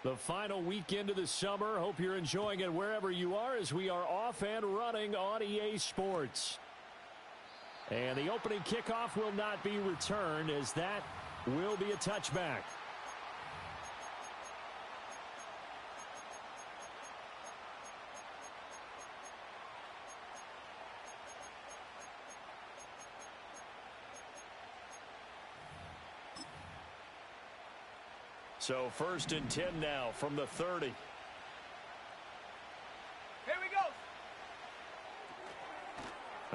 The final weekend of the summer. Hope you're enjoying it wherever you are as we are off and running on EA Sports. And the opening kickoff will not be returned as that will be a touchback. So 1st and 10 now from the 30. Here we go.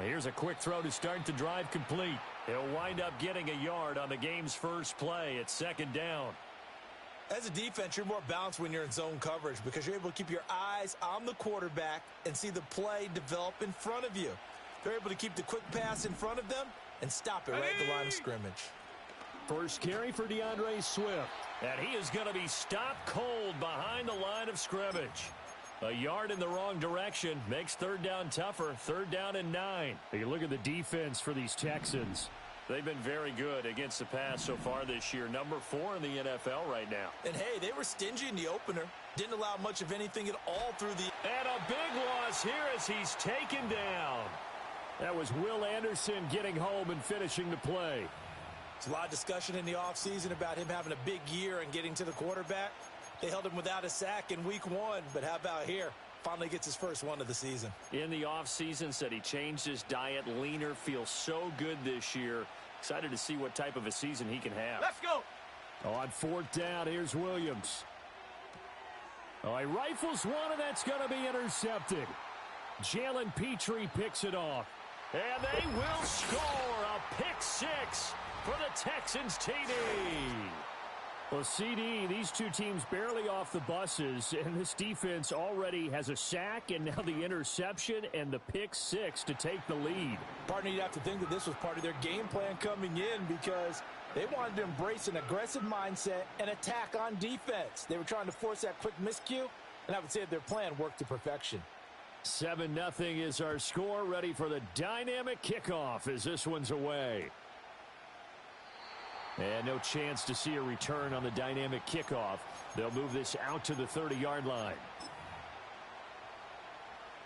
Here's a quick throw to start the drive complete. He'll wind up getting a yard on the game's first play at 2nd down. As a defense, you're more balanced when you're in zone coverage because you're able to keep your eyes on the quarterback and see the play develop in front of you. They're able to keep the quick pass in front of them and stop it right at the line of scrimmage. First carry for DeAndre Swift. And he is going to be stopped cold behind the line of scrimmage. A yard in the wrong direction makes 3rd down tougher. 3rd down and 9. You look at the defense for these Texans. They've been very good against the pass so far this year. Number 4 in the NFL right now. And, hey, they were stingy in the opener. Didn't allow much of anything at all through the... And a big loss here as he's taken down. That was Will Anderson getting home and finishing the play. There's a lot of discussion in the offseason about him having a big year and getting to the quarterback. They held him without a sack in week 1, but how about here? Finally gets his first one of the season. In the offseason, said he changed his diet, leaner, feels so good this year. Excited to see what type of a season he can have. Let's go. On 4th down, here's Williams. Oh, he rifles one, and that's going to be intercepted. Jalen Petrie picks it off. And they will score a pick 6 for the Texans TD. Well, CD, these two teams barely off the buses, and this defense already has a sack and now the interception and the pick 6 to take the lead. Partner, you'd have to think that this was part of their game plan coming in because they wanted to embrace an aggressive mindset and attack on defense. They were trying to force that quick miscue, and I would say their plan worked to perfection. 7-0 is our score, ready for the dynamic kickoff as this one's away. And no chance to see a return on the dynamic kickoff. They'll move this out to the 30-yard line.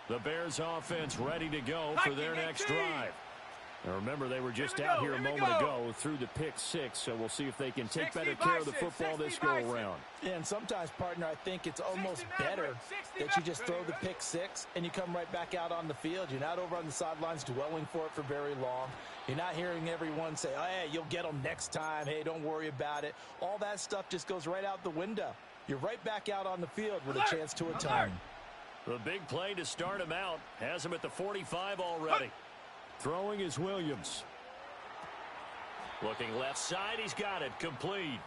The Bears offense ready to go for their next drive. Now remember, they were just out here a moment ago through the pick 6, so we'll see if they can take better care of the football this go-around. And sometimes, partner, I think it's almost better that you just throw the pick 6 and you come right back out on the field. You're not over on the sidelines dwelling for it for very long. You're not hearing everyone say, oh, hey, you'll get them next time. Hey, don't worry about it. All that stuff just goes right out the window. You're right back out on the field with a chance to atone. The big play to start him out has him at the 45 already. Throwing is Williams. Looking left side, he's got it, complete.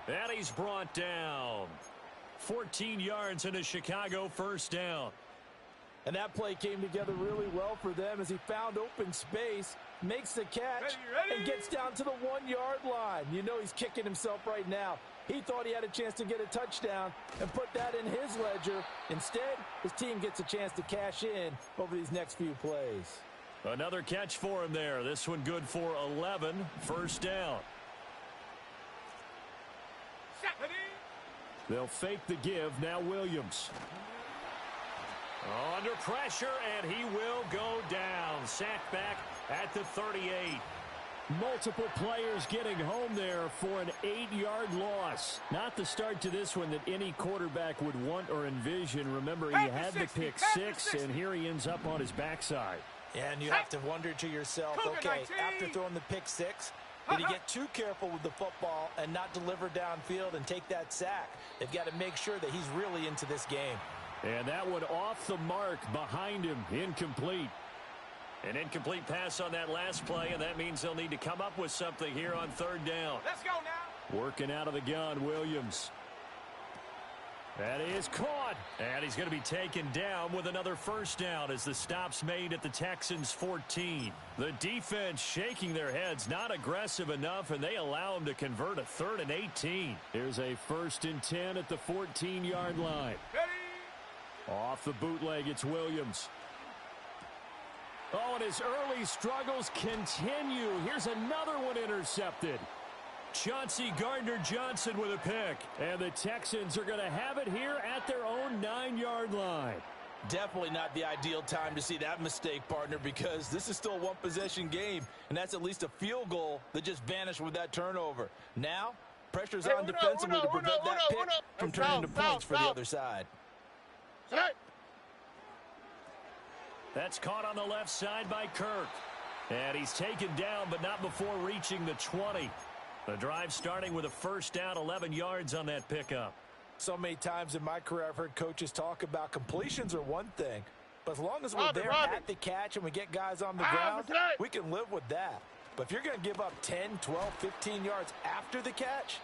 And he's brought down. 14 yards in a Chicago 1st down. And that play came together really well for them as he found open space, makes the catch, and gets down to the 1-yard line. You know he's kicking himself right now. He thought he had a chance to get a touchdown and put that in his ledger. Instead, his team gets a chance to cash in over these next few plays. Another catch for him there. This one good for 11. 1st down. They'll fake the give. Now Williams. Under pressure, and he will go down. Sacked back at the 38. Multiple players getting home there for an 8-yard loss. Not the start to this one that any quarterback would want or envision. Remember, he had the pick 6, and here he ends up on his backside. And you have to wonder to yourself, okay, after throwing the pick 6, did he get too careful with the football and not deliver downfield and take that sack? They've got to make sure that he's really into this game. And that one off the mark behind him, incomplete. An incomplete pass on that last play, and that means they'll need to come up with something here on 3rd down. Let's go now. Working out of the gun, Williams. That is caught, and he's going to be taken down with another 1st down as the stop's made at the Texans' 14. The defense shaking their heads, not aggressive enough, and they allow him to convert a 3rd and 18. Here's a 1st and 10 at the 14-yard line. Ready. Off the bootleg, it's Williams. Oh, and his early struggles continue. Here's another one intercepted. Chauncey Gardner-Johnson with a pick. And the Texans are going to have it here at their own 9-yard line. Definitely not the ideal time to see that mistake, partner, because this is still a one-possession game, and that's at least a field goal that just vanished with that turnover. Now, pressure's on defensively to prevent that pick from turning into points for the other side. That's caught on the left side by Kirk. And he's taken down, but not before reaching the 20. The drive starting with a first down, 11 yards on that pickup. So many times in my career, I've heard coaches talk about completions are one thing. But as long as we're there at the catch and we get guys on the ground, we can live with that. But if you're going to give up 10, 12, 15 yards after the catch,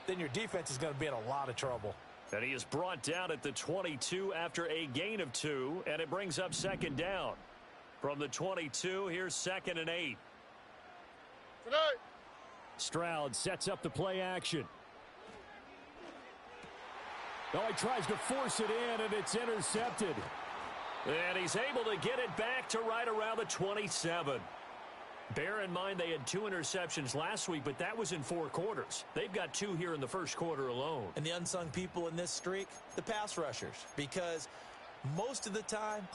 then your defense is going to be in a lot of trouble. And he is brought down at the 22 after a gain of 2, and it brings up second down. From the 22, here's 2nd and 8. Stroud sets up the play action. Oh, he tries to force it in, and it's intercepted. And he's able to get it back to right around the 27. Bear in mind they had 2 interceptions last week, but that was in 4 quarters. They've got 2 here in the first quarter alone. And the unsung people in this streak, the pass rushers, because most of the time,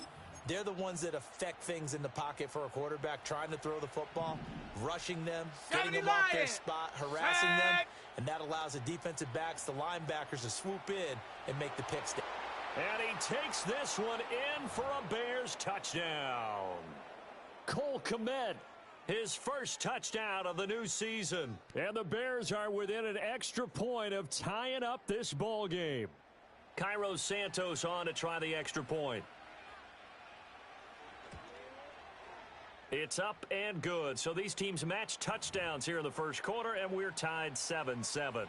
they're the ones that affect things in the pocket for a quarterback, trying to throw the football, rushing them, getting them off their spot, harassing them, and that allows the defensive backs, the linebackers, to swoop in and make the picks. And he takes this one in for a Bears touchdown. Cole Kmet, his first touchdown of the new season. And the Bears are within an extra point of tying up this ball game. Cairo Santos on to try the extra point. It's up and good. So these teams match touchdowns here in the first quarter, and we're tied 7-7.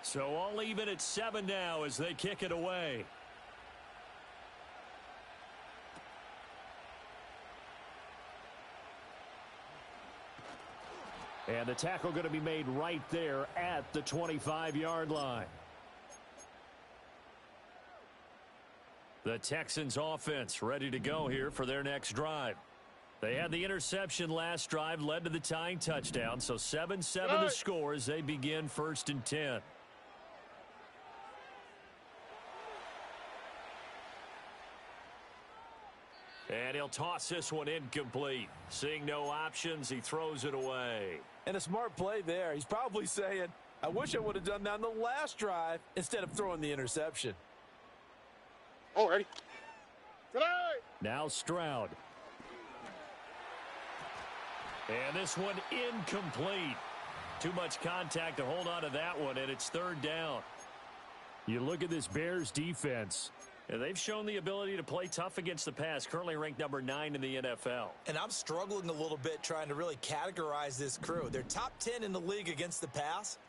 So all even at 7 now as they kick it away. And the tackle going to be made right there at the 25-yard line. The Texans offense ready to go here for their next drive. They had the interception last drive, led to the tying touchdown. So 7-7 the score as they begin 1st and 10. And he'll toss this one incomplete. Seeing no options, he throws it away. And a smart play there. He's probably saying, I wish I would have done that on the last drive instead of throwing the interception. Oh, ready. Now Stroud. And this one incomplete. Too much contact to hold on to that one, and it's 3rd down. You look at this Bears defense. And they've shown the ability to play tough against the pass, currently ranked number 9 in the NFL. And I'm struggling a little bit trying to really categorize this crew. They're top 10 in the league against the pass,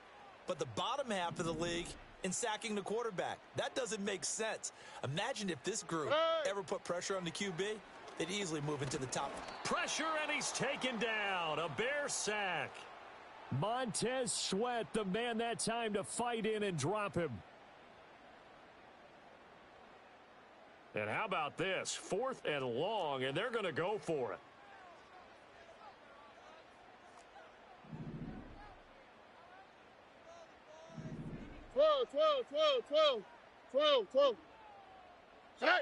but the bottom half of the league in sacking the quarterback. That doesn't make sense. Imagine if this group ever put pressure on the QB, they'd easily move into the top. Pressure, and he's taken down. A Bear sack. Montez Sweat, the man that time to fight in and drop him. And how about this? 4th and long, and they're going to go for it. Twelve.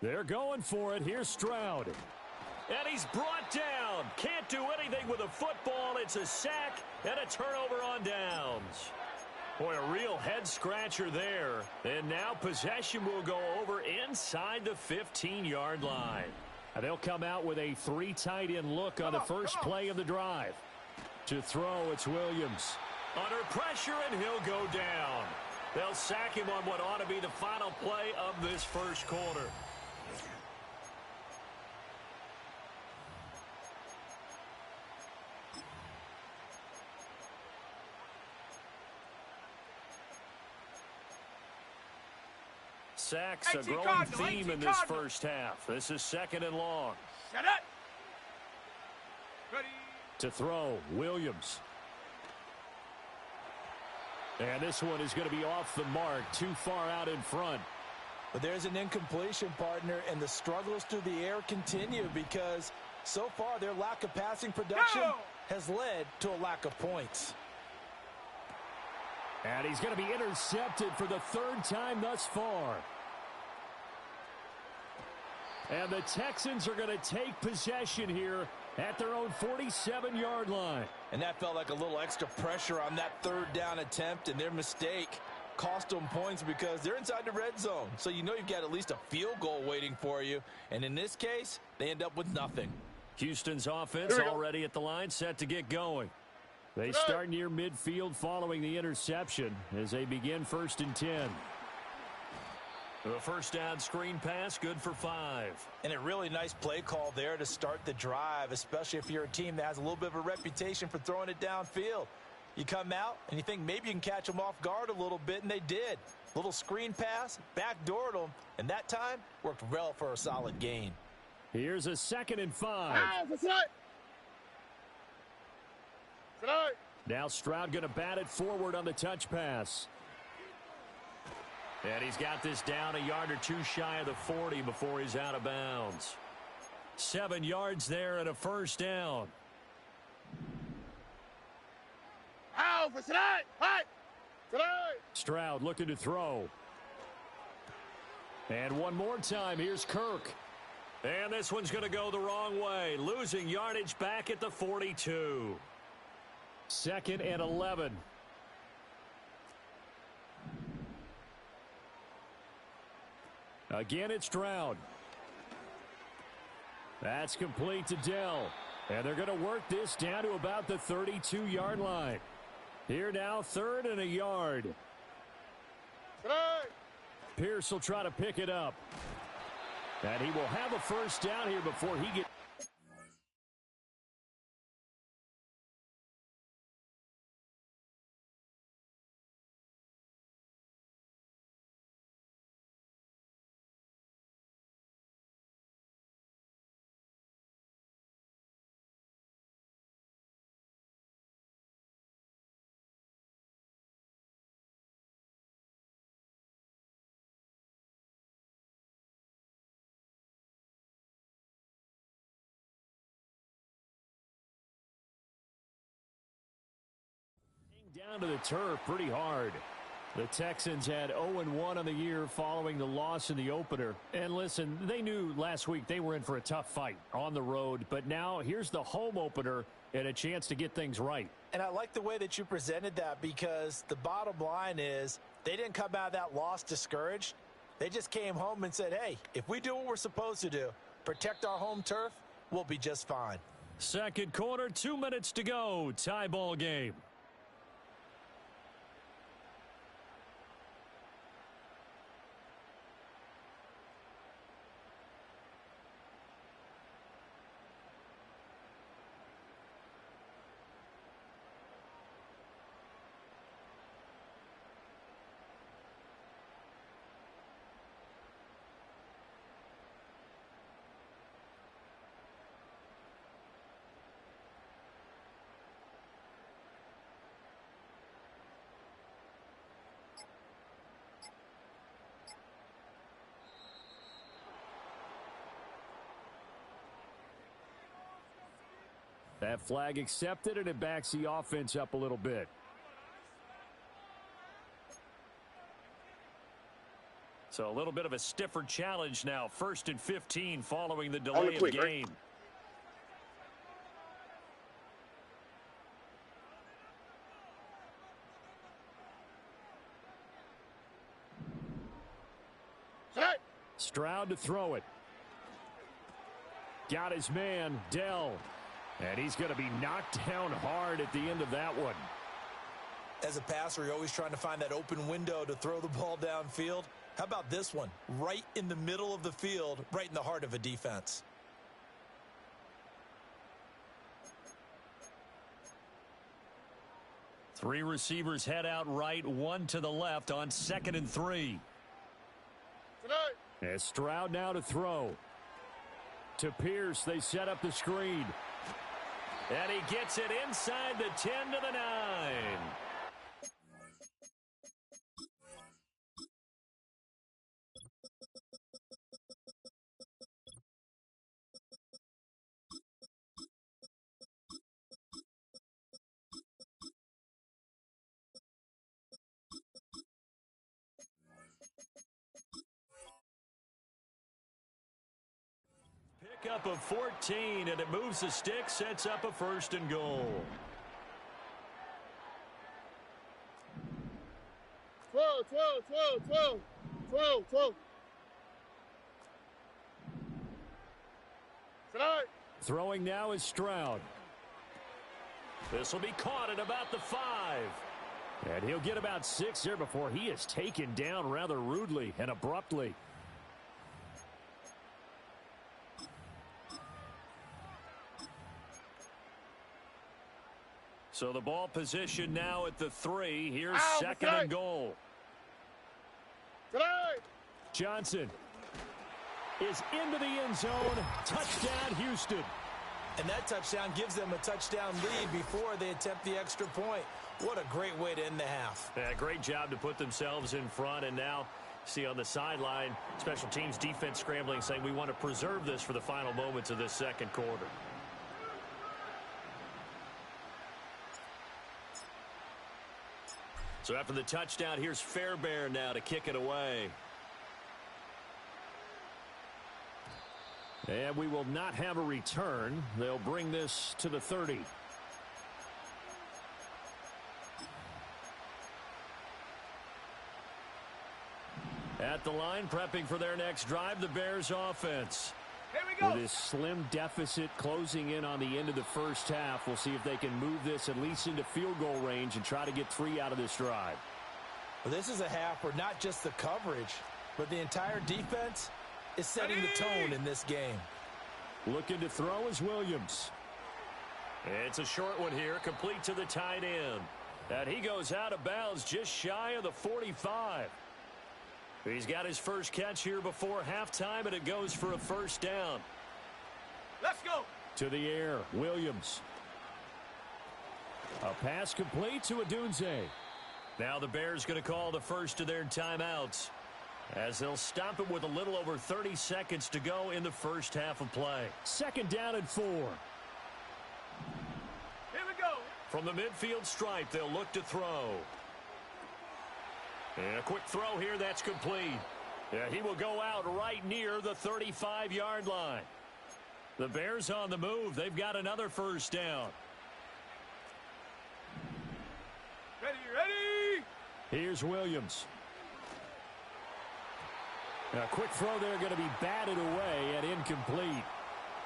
They're going for it. Here's Stroud. And he's brought down. Can't do anything with a football. It's a sack and a turnover on downs. Boy, a real head-scratcher there. And now possession will go over inside the 15-yard line. And they'll come out with a 3 tight end look on the first play of the drive. To throw, it's Williams. Under pressure, and he'll go down. They'll sack him on what ought to be the final play of this first quarter. Sacks a growing theme in this first half. This is 2nd and long. Shut up. Ready. To throw, Williams. And this one is going to be off the mark, too far out in front. But there's an incompletion, partner, and the struggles through the air continue because so far their lack of passing production has led to a lack of points. And he's going to be intercepted for the third time thus far. And the Texans are going to take possession here at their own 47-yard line. And that felt like a little extra pressure on that third down attempt, and their mistake cost them points because they're inside the red zone. So you know you've got at least a field goal waiting for you. And in this case, they end up with nothing. Houston's offense already at the line, set to get going. They start near midfield following the interception as they begin 1st and 10. The first down screen pass, good for 5. And a really nice play call there to start the drive, especially if you're a team that has a little bit of a reputation for throwing it downfield. You come out and you think maybe you can catch them off guard a little bit, and they did. Little screen pass, backdoored them, and that time worked well for a solid gain. Here's a 2nd and 5. That's right. Now Stroud going to bat it forward on the touch pass. And he's got this down a yard or two shy of the 40 before he's out of bounds. 7 yards there and a first down. Stroud looking to throw. And one more time, here's Kirk. And this one's going to go the wrong way, losing yardage back at the 42. 2nd and 11. Again, it's Stroud. That's complete to Dell. And they're going to work this down to about the 32-yard line. Here now, 3rd and a yard. Pierce will try to pick it up. And he will have a first down here before he gets... down to the turf pretty hard. The Texans had 0-1 on the year following the loss in the opener. And listen, they knew last week they were in for a tough fight on the road. But now here's the home opener and a chance to get things right. And I like the way that you presented that because the bottom line is they didn't come out of that loss discouraged. They just came home and said, hey, if we do what we're supposed to do, protect our home turf, we'll be just fine. Second quarter, 2 minutes to go. Tie ball game. That flag accepted, and it backs the offense up a little bit. So a little bit of a stiffer challenge now. 1st and 15 following the delay of the game. Stroud to throw it. Got his man, Dell. And he's going to be knocked down hard at the end of that one. As a passer, you're always trying to find that open window to throw the ball downfield. How about this one? Right in the middle of the field, right in the heart of a defense. Three receivers head out right, one to the left on 2nd and 3. As Stroud now to throw. To Pierce, they set up the screen. And he gets it inside the 10 to the 9. Pickup of 14, and it moves the stick, sets up a 1st and goal. 12. Throwing now is Stroud. This will be caught at about the 5. And he'll get about 6 there before he is taken down rather rudely and abruptly. So the ball position now at the 3. Here's 2nd and goal. Johnson is into the end zone. Touchdown, Houston. And that touchdown gives them a touchdown lead before they attempt the extra point. What a great way to end the half. Yeah, great job to put themselves in front. And now, see on the sideline, special teams defense scrambling, saying we want to preserve this for the final moments of this 2nd quarter. So after the touchdown, here's Fairbairn now to kick it away. And we will not have a return. They'll bring this to the 30. At the line, prepping for their next drive, the Bears offense. Here we go. With this slim deficit closing in on the end of the 1st half, we'll see if they can move this at least into field goal range and try to get 3 out of this drive. Well, this is a half where not just the coverage, but the entire defense is setting the tone in this game. Looking to throw is Williams. It's a short one here, complete to the tight end. And he goes out of bounds just shy of the 45. He's got his first catch here before halftime, and it goes for a 1st down. Let's go. To the air, Williams. A pass complete to Odunze. Now the Bears going to call the first of their timeouts, as they'll stop it with a little over 30 seconds to go in the 1st half of play. 2nd down and 4. Here we go. From the midfield stripe, they'll look to throw. And a quick throw here, that's complete. Yeah, he will go out right near the 35-yard line. The Bears on the move. They've got another 1st down. Ready. Here's Williams. A quick throw there, going to be batted away and incomplete.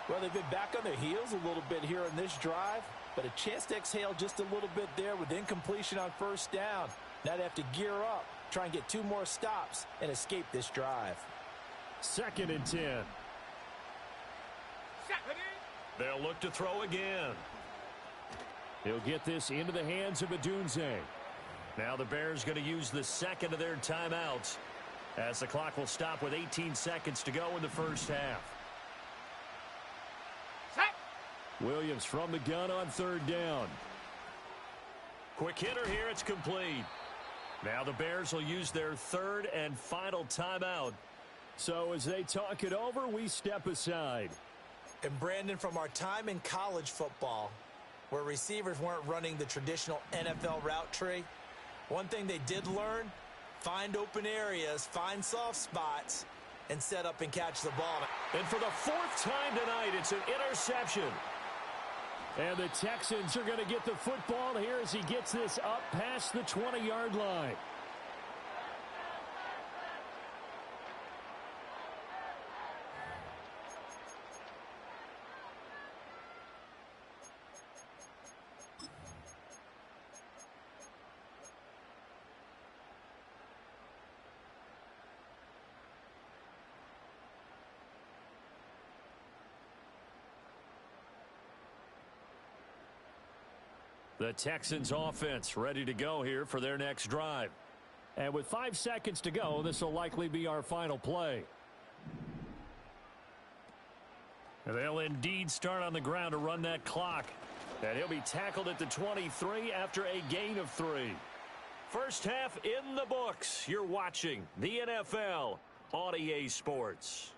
Well, they've been back on their heels a little bit here in this drive, but a chance to exhale just a little bit there with incompletion on 1st down. Now they have to gear up, try and get 2 more stops, and escape this drive. 2nd and 10. They'll look to throw again. He'll get this into the hands of Odunze. Now the Bears going to use the 2nd of their timeouts, as the clock will stop with 18 seconds to go in the 1st half. Williams from the gun on 3rd down. Quick hitter here, it's complete. Now the Bears will use their 3rd and final timeout. So as they talk it over, we step aside. And Brandon, from our time in college football, where receivers weren't running the traditional NFL route tree, one thing they did learn: find open areas, find soft spots, and set up and catch the ball. And for the 4th time tonight, it's an interception. And the Texans are going to get the football here as he gets this up past the 20-yard line. The Texans offense ready to go here for their next drive. And with 5 seconds to go, this will likely be our final play. And they'll indeed start on the ground to run that clock. And he'll be tackled at the 23 after a gain of 3. First half in the books. You're watching the NFL on EA Sports.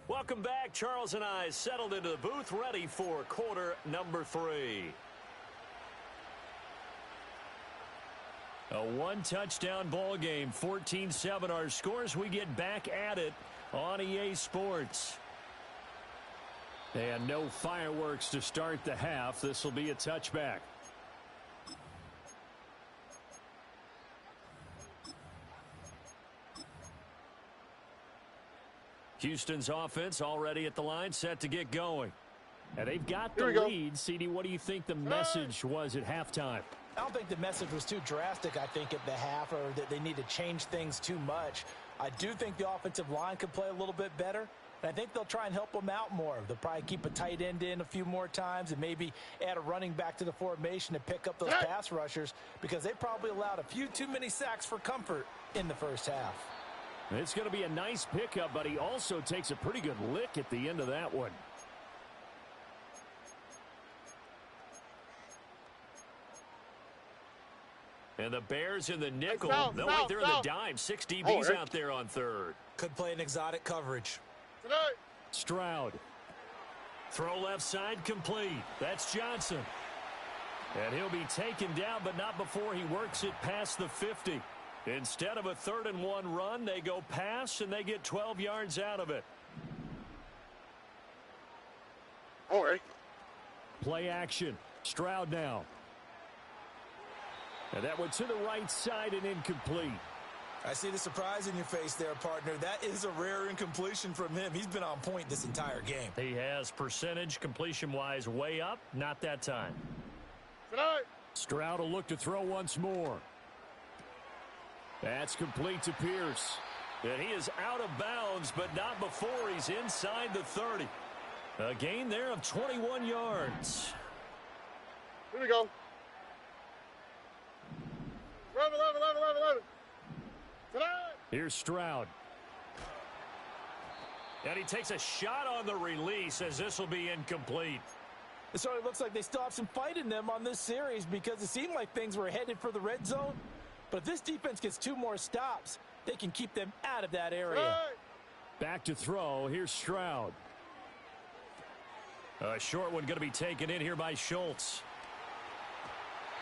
Welcome back. Charles and I settled into the booth, ready for quarter number 3. A one-touchdown ball game, 14-7 our scores. We get back at it on EA Sports. And no fireworks to start the half. This will be a touchback. Houston's offense already at the line, set to get going. And they've got the lead. CD, what do you think the message was at halftime? I don't think the message was too drastic, I think, at the half, or that they need to change things too much. I do think the offensive line could play a little bit better, and I think they'll try and help them out more. They'll probably keep a tight end in a few more times and maybe add a running back to the formation to pick up those pass rushers, because they probably allowed a few too many sacks for comfort in the first half. It's going to be a nice pickup, but he also takes a pretty good lick at the end of that one. And the Bears in the nickel. They'll wait there in the dime. 6 DBs out there on third. Could play an exotic coverage. Stroud. Throw left side complete. That's Johnson. And he'll be taken down, but not before he works it past the 50. Instead of a 3rd-and-1 run, they go pass, and they get 12 yards out of it. All right. Play action. Stroud now. And that one to the right side and incomplete. I see the surprise in your face there, partner. That is a rare incompletion from him. He's been on point this entire game. He has percentage completion-wise way up. Not that time. Stroud will look to throw once more. That's complete to Pierce. And he is out of bounds, but not before he's inside the 30. A gain there of 21 yards. Here we go. 11. Here's Stroud. And he takes a shot on the release as this will be incomplete. It sort of looks like they still have some fight in them on this series, because it seemed like things were headed for the red zone. But if this defense gets 2 more stops, they can keep them out of that area. Back to throw. Here's Stroud. A short one going to be taken in here by Schultz.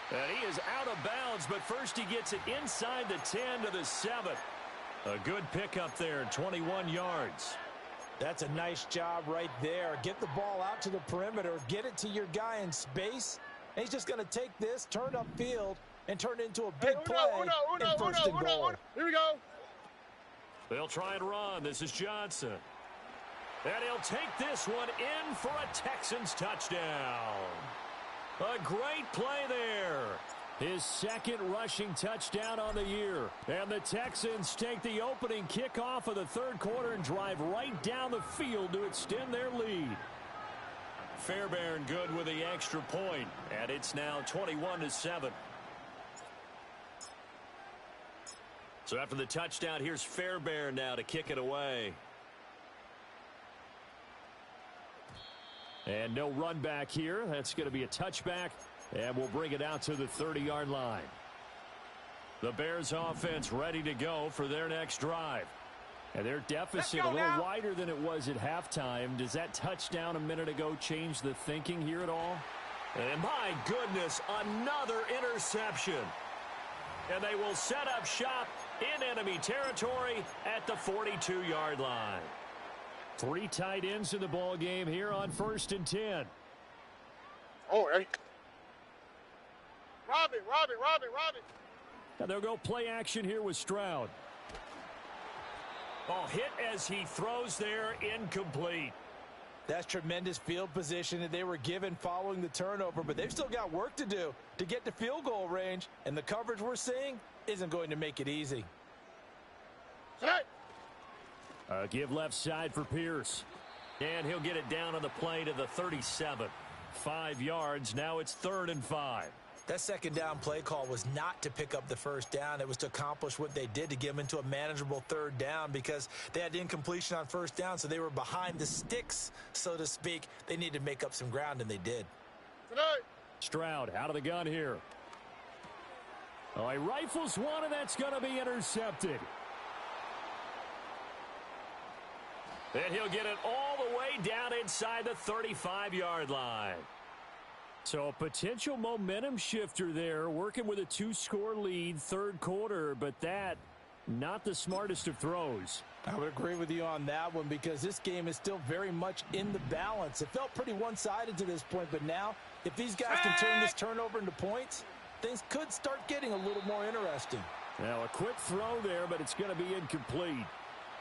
And he is out of bounds, but first he gets it inside the 10 to the 7. A good pickup there, 21 yards. That's a nice job right there. Get the ball out to the perimeter, get it to your guy in space, and he's just going to take this, turn upfield, and turn it into a big play and first and goal. Here we go. They'll try and run. This is Johnson. And he'll take this one in for a Texans touchdown. A great play there. His 2nd rushing touchdown on the year. And the Texans take the opening kickoff of the 3rd quarter and drive right down the field to extend their lead. Fairbairn good with the extra point, and it's now 21-7. So after the touchdown, here's Fairbairn now to kick it away. And no run back here. That's going to be a touchback, and we'll bring it out to the 30-yard line. The Bears offense ready to go for their next drive. And their deficit a little wider than it was at halftime. Does that touchdown a minute ago change the thinking here at all? And my goodness, another interception. And they will set up shop in enemy territory at the 42-yard line. 3 tight ends in the ball game here on 1st and 10. All right. Robin. Now they'll go play action here with Stroud. Oh, hit as he throws there, incomplete. That's tremendous field position that they were given following the turnover, but they've still got work to do to get to field goal range, and the coverage we're seeing isn't going to make it easy. Give left side for Pierce. And he'll get it down on the play to the 37. 5 yards. Now it's 3rd and 5. That 2nd down play call was not to pick up the 1st down. It was to accomplish what they did, to get them into a manageable 3rd down, because they had incompletion on 1st down, so they were behind the sticks, so to speak. They needed to make up some ground, and they did. Stroud out of the gun here. Oh, he rifles one, and that's going to be intercepted. And he'll get it all the way down inside the 35-yard line. So a potential momentum shifter there, working with a 2-score lead, third quarter, but that, not the smartest of throws. I would agree with you on that one because this game is still very much in the balance. It felt pretty one-sided to this point, but now, if these guys can turn this turnover into points, things could start getting a little more interesting. Now a quick throw there, but it's going to be incomplete.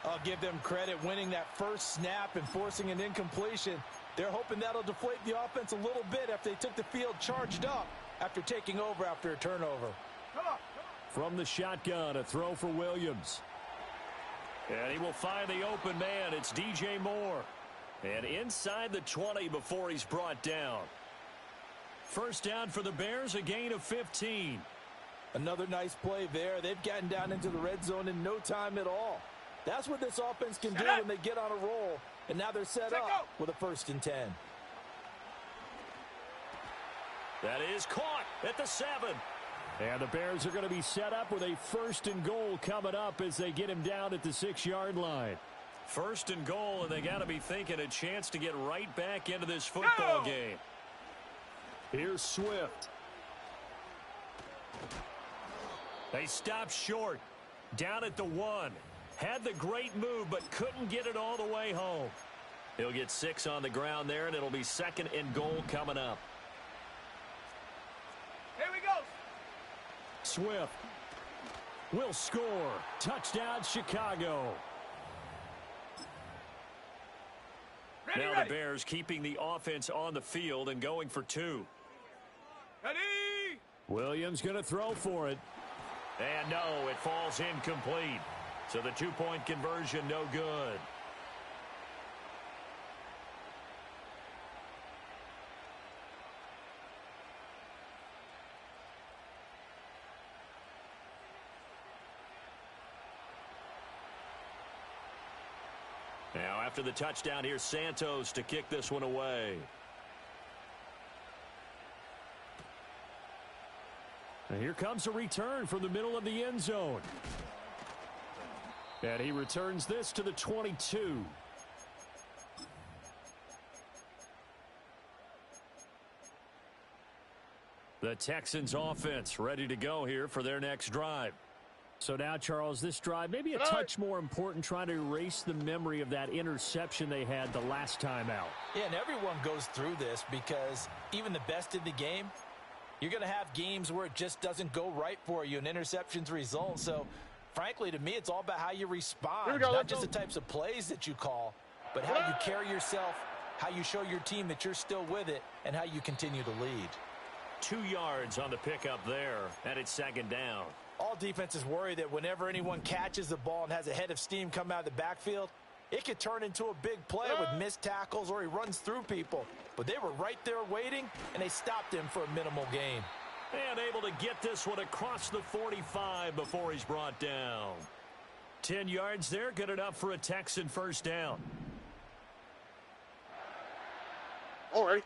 I'll give them credit winning that first snap and forcing an incompletion. They're hoping that'll deflate the offense a little bit after they took the field charged up after taking over after a turnover. From the shotgun, a throw for Williams. And he will find the open man. It's DJ Moore. And inside the 20 before he's brought down. First down for the Bears, a gain of 15. Another nice play there. They've gotten down into the red zone in no time at all. That's what this offense can do when they get on a roll. And now they're set up with a 1st and 10. That is caught at the 7. And the Bears are going to be set up with a 1st and goal coming up as they get him down at the 6-yard line. 1st and goal, and they got to be thinking a chance to get right back into this football game. Here's Swift. They stop short. Down at the 1. Had the great move, but couldn't get it all the way home. He'll get 6 on the ground there, and it'll be 2nd and goal coming up. Here we go. Swift will score. Touchdown, Chicago. Now the Bears keeping the offense on the field and going for 2. Ready. Williams going to throw for it. And no, it falls incomplete. So the 2-point conversion, no good. Now after the touchdown, here's Santos to kick this one away. And here comes a return from the middle of the end zone. And he returns this to the 22. The Texans offense ready to go here for their next drive. So now, Charles, this drive maybe a touch more important, trying to erase the memory of that interception they had the last time out. Yeah, and everyone goes through this because even the best in the game, you're going to have games where it just doesn't go right for you and interceptions result. So, frankly, to me, it's all about how you respond, not just the types of plays that you call, but how you carry yourself, how you show your team that you're still with it, and how you continue to lead. 2 yards on the pickup there, and it's 2nd down. All defenses worry that whenever anyone catches the ball and has a head of steam come out of the backfield, it could turn into a big play with missed tackles or he runs through people. But they were right there waiting, and they stopped him for a minimal gain. And able to get this one across the 45 before he's brought down. 10 yards there, good enough for a Texan 1st down. All right.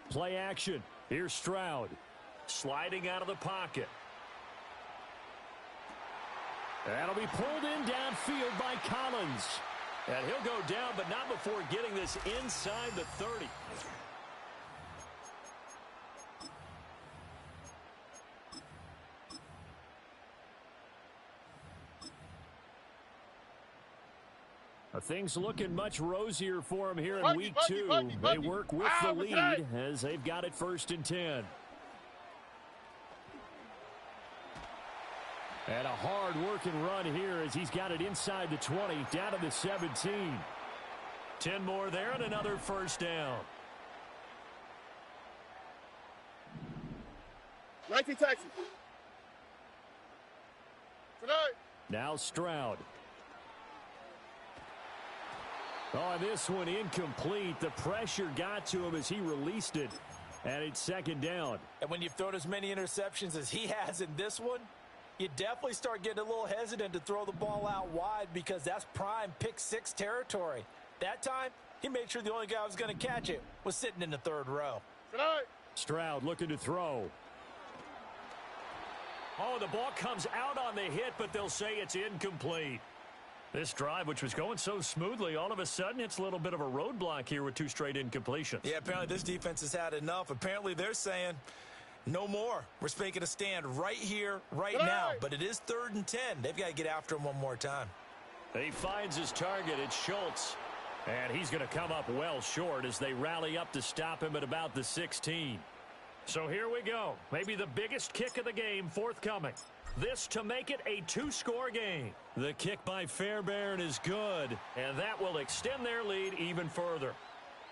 Play action. Here's Stroud. Sliding out of the pocket. That'll be pulled in downfield by Collins. And he'll go down, but not before getting this inside the 30. Things looking much rosier for him here in week 2. They work with the lead as they've got it 1st and 10. And a hard-working run here as he's got it inside the 20, down to the 17. 10 more there and another 1st down. 19 Texans. Tonight. Now Stroud. Oh, this one incomplete. The pressure got to him as he released it. And it's 2nd down. And when you've thrown as many interceptions as he has in this one, you definitely start getting a little hesitant to throw the ball out wide because that's prime pick 6 territory. That time, he made sure the only guy who was going to catch it was sitting in the 3rd row. Tonight. Stroud looking to throw. Oh, the ball comes out on the hit, but they'll say it's incomplete. This drive, which was going so smoothly, all of a sudden it's a little bit of a roadblock here with 2 straight incompletions. Yeah, apparently this defense has had enough. Apparently they're saying no more. We're making a stand right here, right now. But it is 3rd and 10. They've got to get after him one more time. He finds his target. It's Schultz. And he's going to come up well short as they rally up to stop him at about the 16. So here we go. Maybe the biggest kick of the game forthcoming. This to make it a 2-score game. The kick by Fairbairn is good, and that will extend their lead even further.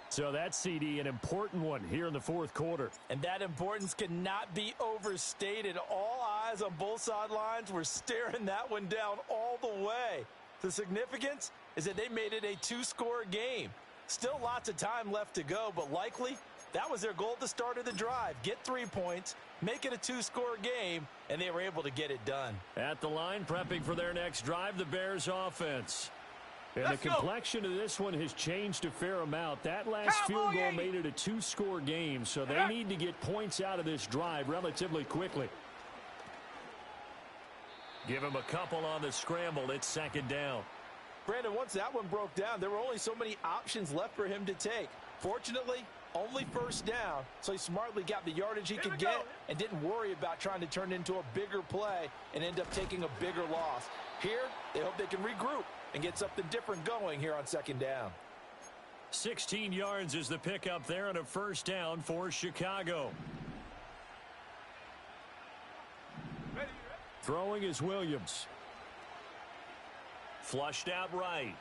So that's, CD, an important one here in the 4th quarter. And that importance cannot be overstated. All eyes on both sidelines were staring that one down all the way. The significance is that they made it a 2-score game. Still lots of time left to go, but likely that was their goal at the start of the drive. Get 3 points, make it a 2-score game, and they were able to get it done. At the line, prepping for their next drive, the Bears offense. And the complexion of this one has changed a fair amount. That last field goal made it a 2-score game, so they need to get points out of this drive relatively quickly. Give him a couple on the scramble. It's 2nd down. Brandon, once that one broke down, there were only so many options left for him to take. Fortunately, only 1st down, so he smartly got the yardage he could get and didn't worry about trying to turn it into a bigger play and end up taking a bigger loss. Here, they hope they can regroup and get something different going here on 2nd down. 16 yards is the pickup there and a 1st down for Chicago. Throwing is Williams. Flushed out right.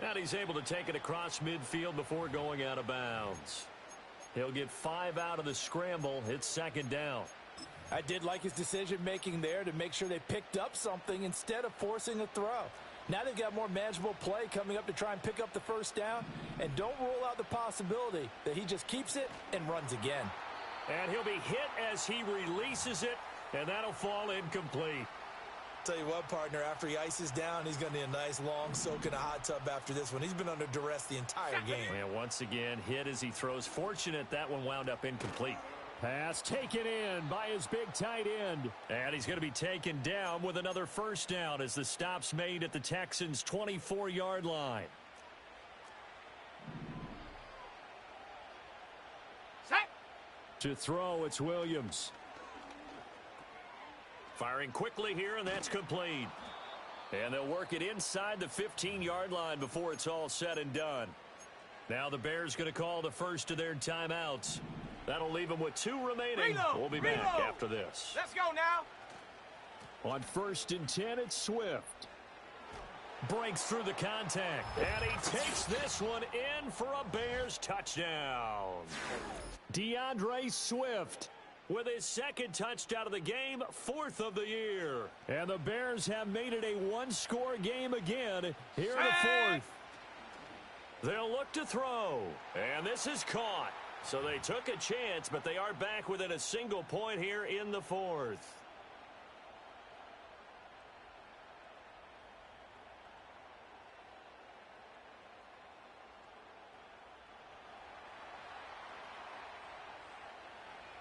And he's able to take it across midfield before going out of bounds. He'll get 5 out of the scramble. It's 2nd down. I did like his decision-making there to make sure they picked up something instead of forcing a throw. Now they've got more manageable play coming up to try and pick up the 1st down. And don't rule out the possibility that he just keeps it and runs again. And he'll be hit as he releases it, and that'll fall incomplete. Tell you what, partner, after he ices down, he's going to need a nice long soak in a hot tub after this one. He's been under duress the entire game. And once again, hit as he throws. Fortunate that one wound up incomplete. Pass taken in by his big tight end. And he's going to be taken down with another 1st down as the stop's made at the Texans' 24-yard line. Set. To throw, it's Williams. Firing quickly here, and that's complete. And they'll work it inside the 15-yard line before it's all said and done. Now the Bears going to call the first of their timeouts. That'll leave them with 2 remaining. We'll be back after this. Let's go now. On 1st and 10, it's Swift. Breaks through the contact. And he takes this one in for a Bears touchdown. DeAndre Swift with his 2nd touchdown of the game, 4th of the year. And the Bears have made it a 1-score game again here in the 4th. They'll look to throw. And this is caught. So they took a chance, but they are back within a single point here in the 4th.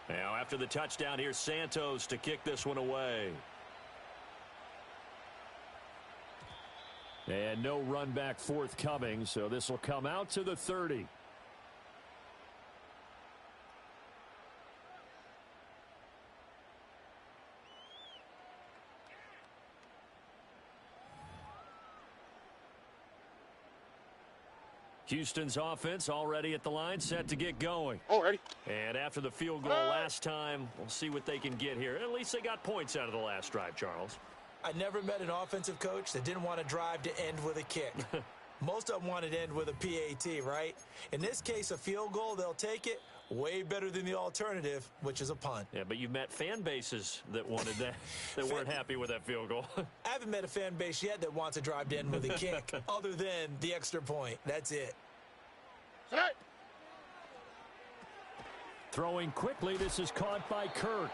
Now, after the touchdown, here's Santos to kick this one away. And no run back forthcoming, so this will come out to the 30. Houston's offense already at the line, set to get going. Already. And after the field goal last time, we'll see what they can get here. At least they got points out of the last drive, Charles. I never met an offensive coach that didn't want to drive to end with a kick. Most of them wanted to end with a PAT, right? In this case, a field goal, they'll take it. Way better than the alternative, which is a punt. Yeah, but you've met fan bases that wanted that, that weren't happy with that field goal. I haven't met a fan base yet that wants to drive to end with a kick, other than the extra point. That's it. Set. Throwing quickly, this is caught by Kirk.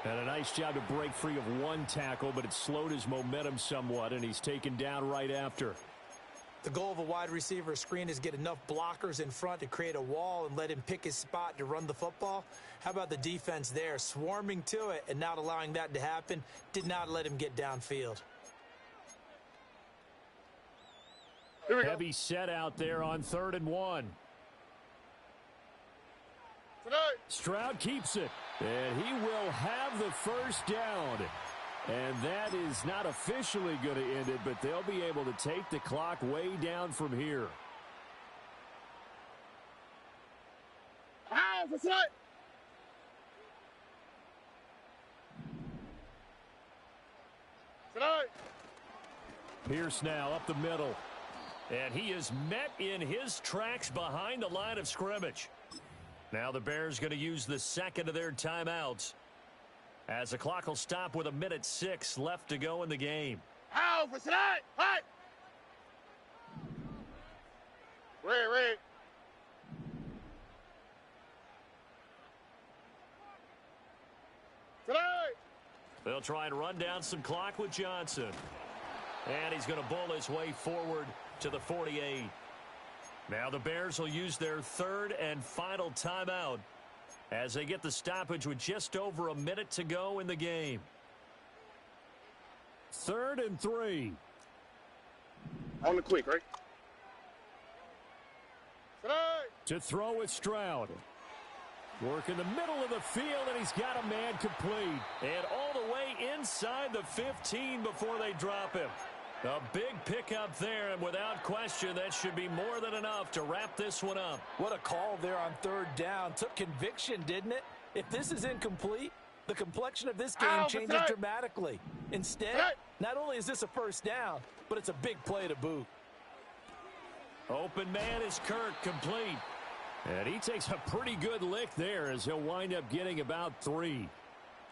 And a nice job to break free of one tackle, but it slowed his momentum somewhat, and he's taken down right after. The goal of a wide receiver screen is get enough blockers in front to create a wall and let him pick his spot to run the football. How about the defense there, swarming to it and not allowing that to happen? Did not let him get downfield. Here we go. Heavy set out there on 3rd and 1. Tonight. Stroud keeps it, and he will have the first down. And that is not officially going to end it, but they'll be able to take the clock way down from here. Ah, for tonight. Tonight. Pierce now up the middle. And he is met in his tracks behind the line of scrimmage. Now the Bears going to use the second of their timeouts, as the clock will stop with 1:06 left to go in the game. How for tonight? Hi. Red. Tonight. They'll try and run down some clock with Johnson. And he's going to bull his way forward to the 48. Now the Bears will use their 3rd and final timeout as they get the stoppage with just over a minute to go in the game. 3rd and 3. On the quick, right? Tonight. To throw with Stroud. Work in the middle of the field, and he's got a man complete. And all the way inside the 15 before they drop him. A big pickup there, and without question, that should be more than enough to wrap this one up. What a call there on 3rd down. Took conviction, didn't it? If this is incomplete, the complexion of this game changes dramatically. Instead, not only is this a first down, but it's a big play to boot. Open man is Kirk, complete. And he takes a pretty good lick there as he'll wind up getting about 3.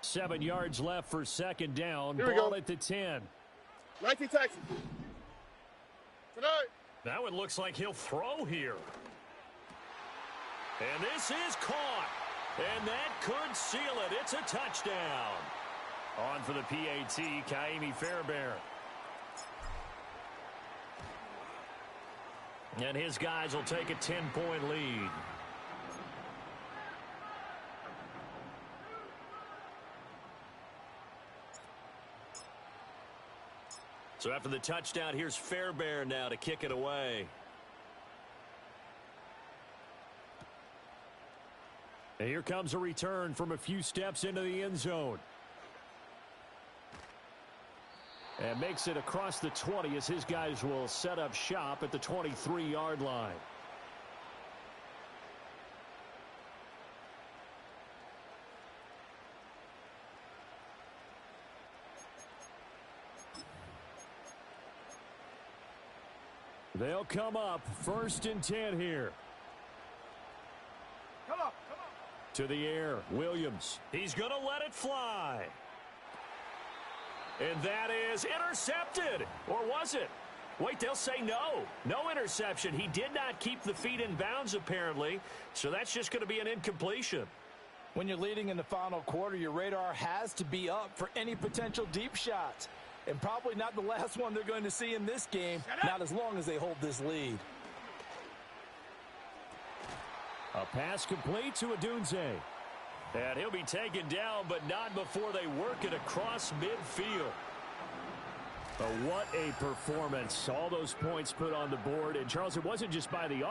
7 yards left for 2nd down. Ball at the 10. 19 Texas. Tonight. That one looks like he'll throw here. And this is caught. And that could seal it. It's a touchdown. On for the PAT, Kaimi Fairbairn. And his guys will take a 10-point lead. So after the touchdown, here's Fairbairn now to kick it away. And here comes a return from a few steps into the end zone. And makes it across the 20 as his guys will set up shop at the 23-yard line. They'll come up 1st and 10 here. Come on. To the air, Williams. He's going to let it fly. And that is intercepted. Or was it? Wait, they'll say no. No interception. He did not keep the feet in bounds, apparently. So that's just going to be an incompletion. When you're leading in the final quarter, your radar has to be up for any potential deep shots. And probably not the last one they're going to see in this game, not as long as they hold this lead. A pass complete to Adunze. And he'll be taken down, but not before they work it across midfield. But what a performance. All those points put on the board. And, Charles, it wasn't just by the offense.